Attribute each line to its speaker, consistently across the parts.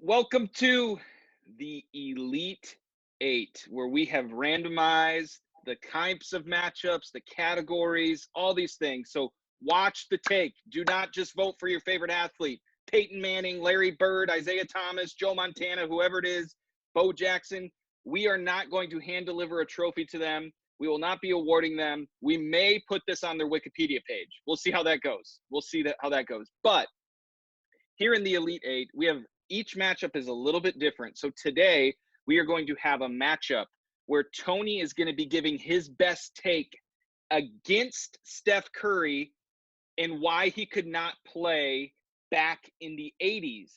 Speaker 1: Welcome to the Elite Eight, where we have randomized the types of matchups, the categories, all these things. So watch the take. Do not just vote for your favorite athlete. Peyton Manning, Larry Bird, Isaiah Thomas, Joe Montana, whoever it is, Bo Jackson. We are not going to hand deliver a trophy to them. We will not be awarding them. We may put this on their Wikipedia page. We'll see how that goes. We'll see how that goes. But here in the Elite Eight, we have each matchup is a little bit different. So today we are going to have a matchup where Tony is going to be giving his best take against Steph Curry and why he could not play back in the 80s.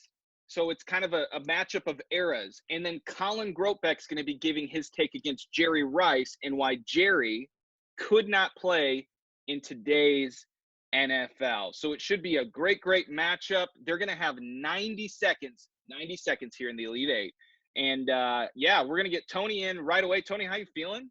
Speaker 1: So it's kind of a matchup of eras. And then Collin Gropeck's going to be giving his take against Jerry Rice and why Jerry could not play in today's NFL. So it should be a great matchup. They're going to have 90 seconds here in the Elite Eight. And yeah, we're going to get Tony in right away. Tony, how you feeling?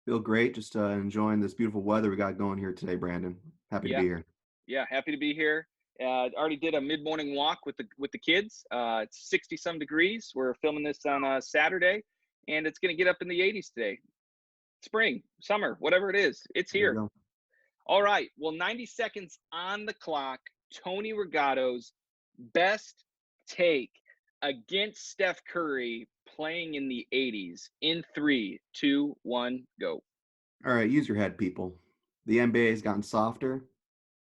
Speaker 2: Feel great. Just enjoying this beautiful weather we got going here today, Brandon. Happy to be here.
Speaker 1: Yeah, happy to be here. Already did a mid-morning walk with the kids. It's 60-some degrees. We're filming this on a Saturday, and it's going to get up in the 80s today. Spring, summer, whatever it is, it's here. All right. Well, 90 seconds on the clock. Tony Rigato's best take against Steph Curry playing in the 80s in 3, 2, 1, go.
Speaker 2: All right, use your head, people. The NBA has gotten softer.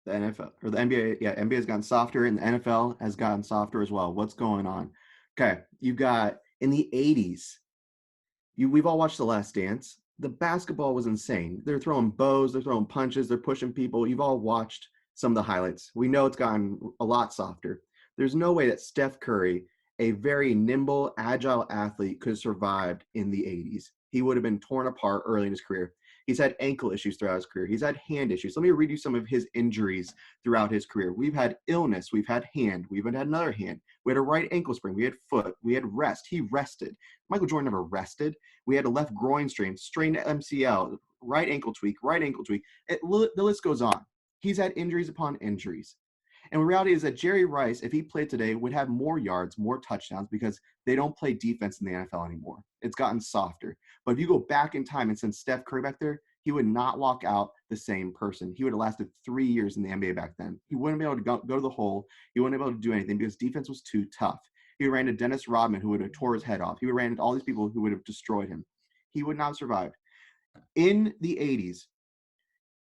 Speaker 2: The NBA has gotten softer, and the NFL has gotten softer as well. What's going on? Okay, you got in the 80s. We've all watched The Last Dance. The basketball was insane. They're throwing bows, they're throwing punches, they're pushing people. You've all watched some of the highlights. We know it's gotten a lot softer. There's no way that Steph Curry, a very nimble, agile athlete, could have survived in the 80s. He would have been torn apart early in his career. He's had ankle issues throughout his career. He's had hand issues. Let me read you some of his injuries throughout his career. We've had illness. We've had hand. We've had another hand. We had a right ankle sprain. We had foot. We had rest. He rested. Michael Jordan never rested. We had a left groin strain, strained MCL, right ankle tweak. The list goes on. He's had injuries upon injuries. And the reality is that Jerry Rice, if he played today, would have more yards, more touchdowns because they don't play defense in the NFL anymore. It's gotten softer. But if you go back in time and send Steph Curry back there, he would not walk out the same person. He would have lasted 3 years in the NBA back then. He wouldn't be able to go to the hole. He wouldn't be able to do anything because defense was too tough. He ran into Dennis Rodman, who would have tore his head off. He would have ran into all these people who would have destroyed him. He would not have survived. In the 80s,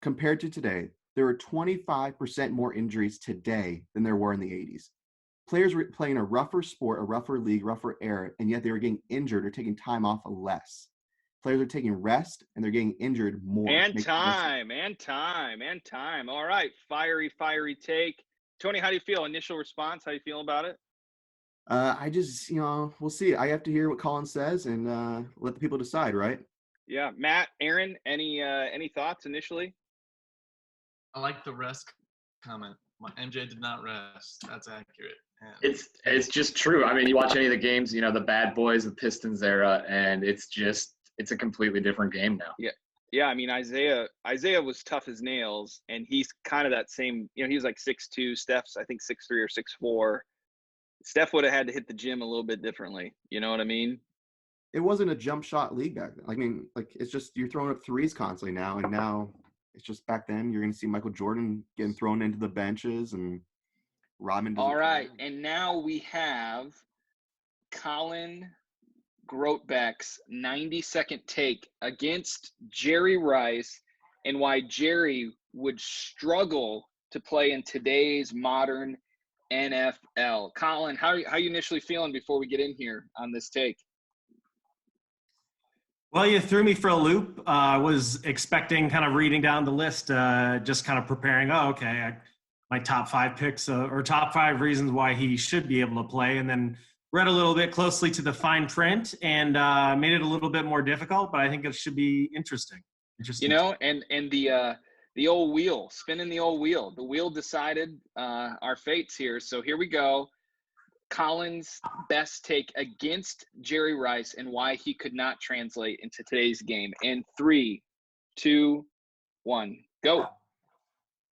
Speaker 2: compared to today, there are 25% more injuries today than there were in the 80s. Players were playing a rougher sport, a rougher league, rougher era, and yet they were getting injured or taking time off less. Players are taking rest, and they're getting injured more.
Speaker 1: And time. All right, fiery take. Tony, how do you feel? Initial response, how do you feel about it?
Speaker 2: I just, we'll see. I have to hear what Collin says and let the people decide, right?
Speaker 1: Yeah. Matt, Aaron, any thoughts initially?
Speaker 3: I like the rest comment. MJ did not rest. That's accurate. And
Speaker 4: it's just true. I mean, you watch any of the games, the Bad Boys, the Pistons era, and it's a completely different game now.
Speaker 1: Yeah. I mean, Isaiah was tough as nails, and he's kind of that same. He was like 6'2". Steph's I think 6'3" or 6'4". Steph would have had to hit the gym a little bit differently. You know what I mean?
Speaker 2: It wasn't a jump shot league back then. I mean, it's just you're throwing up threes constantly now, and now. It's just back then you're going to see Michael Jordan getting thrown into the benches and Rodman.
Speaker 1: All right. And now we have Collin Gropeck's 90-second take against Jerry Rice and why Jerry would struggle to play in today's modern NFL. Collin, how are you initially feeling before we get in here on this take?
Speaker 5: Well, you threw me for a loop. I was expecting kind of reading down the list, just kind of preparing, my top 5 picks or top 5 reasons why he should be able to play, and then read a little bit closely to the fine print and made it a little bit more difficult, but I think it should be interesting.
Speaker 1: And the old wheel, spinning the old wheel. The wheel decided our fates here, so here we go. Collin's best take against Jerry Rice and why he could not translate into today's game. In 3, 2, 1, go.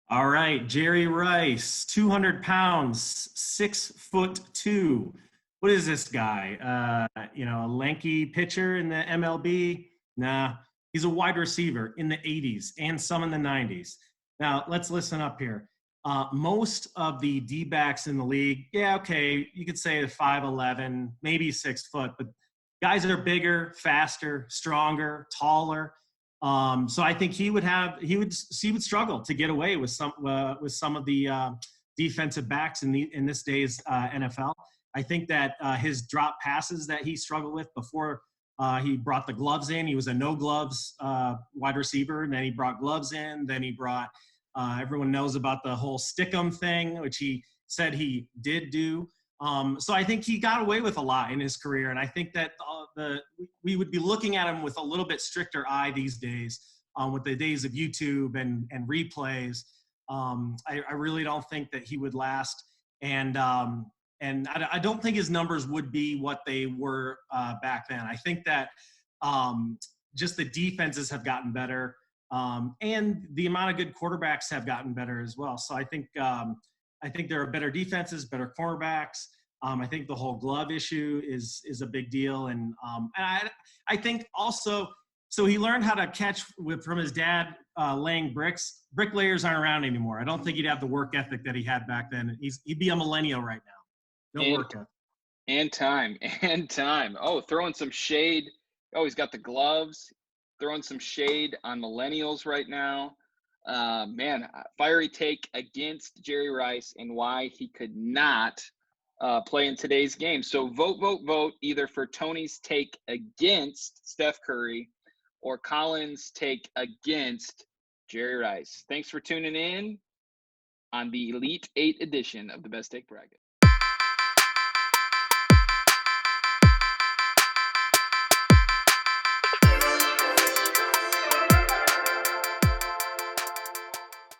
Speaker 5: All right, Jerry Rice, 200 pounds, 6'2", what is this guy? A lanky pitcher in the MLB? Nah, he's a wide receiver in the 80s and some in the 90s. Now, let's listen up here. Most of the D-backs in the league, yeah, okay, you could say 5'11", maybe 6 foot, but guys that are bigger, faster, stronger, taller. So I think he would struggle to get away with some of the defensive backs in this day's NFL. I think that his drop passes that he struggled with before he brought the gloves in. He was a no gloves wide receiver, and then he brought gloves in. Then he brought. Everyone knows about the whole stick 'em thing, which he said he did do. So I think he got away with a lot in his career, and I think that we would be looking at him with a little bit stricter eye these days, with the days of YouTube and replays. I really don't think that he would last, and I don't think his numbers would be what they were back then. I think that just the defenses have gotten better, and the amount of good quarterbacks have gotten better as well. So I think there are better defenses, better cornerbacks. I think the whole glove issue is a big deal, and I think also, so he learned how to catch from his dad laying bricks. Bricklayers aren't around anymore. I don't think he'd have the work ethic that he had back then. He'd be a millennial right now. No work ethic.
Speaker 1: And time. Oh, throwing some shade. Oh, he's got the gloves. Throwing some shade on millennials right now. Man, fiery take against Jerry Rice and why he could not play in today's game. So vote either for Tony's take against Steph Curry or Collin's take against Jerry Rice. Thanks for tuning in on the Elite 8 edition of the Best Take Bracket.